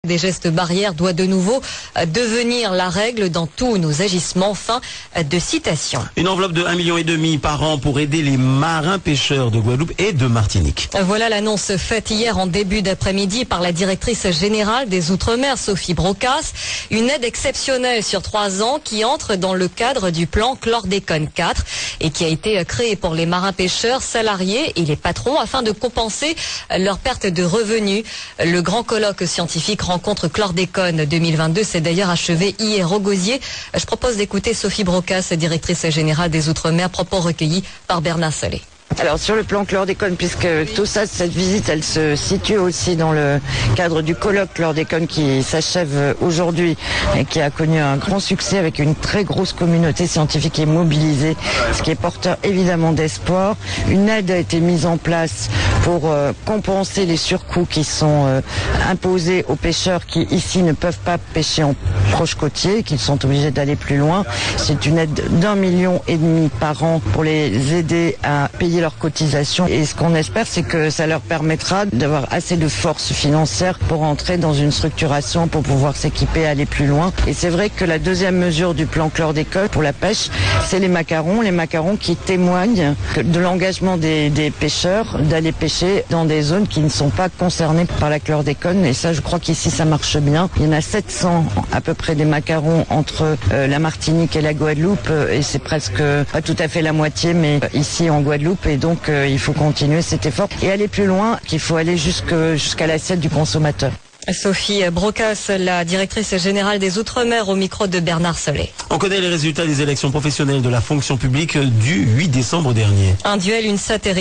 Des gestes barrières doit de nouveau devenir la règle dans tous nos agissements. Fin de citation. Une enveloppe de 1,5 million par an pour aider les marins pêcheurs de Guadeloupe et de Martinique. Voilà l'annonce faite hier en début d'après-midi par la directrice générale des Outre-mer, Sophie Brocas. Une aide exceptionnelle sur 3 ans qui entre dans le cadre du plan Chlordécone 4 et qui a été créé pour les marins pêcheurs, salariés et les patrons afin de compenser leur perte de revenus. Le grand colloque scientifique rencontre Chlordécone 2022 s'est d'ailleurs achevé hier au Gosier. Je propose d'écouter Sophie Brocas, directrice générale des Outre-mer, propos recueillis par Bernard Solé. Alors sur le plan chlordécone, puisque tout ça, cette visite, elle se situe aussi dans le cadre du colloque chlordécone qui s'achève aujourd'hui et qui a connu un grand succès avec une très grosse communauté scientifique qui est mobilisée, ce qui est porteur évidemment d'espoir. Une aide a été mise en place pour compenser les surcoûts qui sont imposés aux pêcheurs qui ici ne peuvent pas pêcher en proche côtier, qui sont obligés d'aller plus loin. C'est une aide d'1,5 million par an pour les aider à payer leurs cotisations, et ce qu'on espère, c'est que ça leur permettra d'avoir assez de force financière pour entrer dans une structuration, pour pouvoir s'équiper, aller plus loin. Et c'est vrai que la deuxième mesure du plan chlordécone pour la pêche, c'est les macarons qui témoignent de l'engagement des pêcheurs d'aller pêcher dans des zones qui ne sont pas concernées par la chlordécone. Et ça, je crois qu'ici ça marche bien. Il y en a 700 à peu près des macarons entre la Martinique et la Guadeloupe, et c'est presque pas tout à fait la moitié, mais ici en Guadeloupe. Et donc il faut continuer cet effort et aller plus loin, qu'il faut aller jusqu'à l'assiette du consommateur. Sophie Brocas, la directrice générale des Outre-mer, au micro de Bernard Solé. On connaît les résultats des élections professionnelles de la fonction publique du 8 décembre dernier. Un duel, une satire.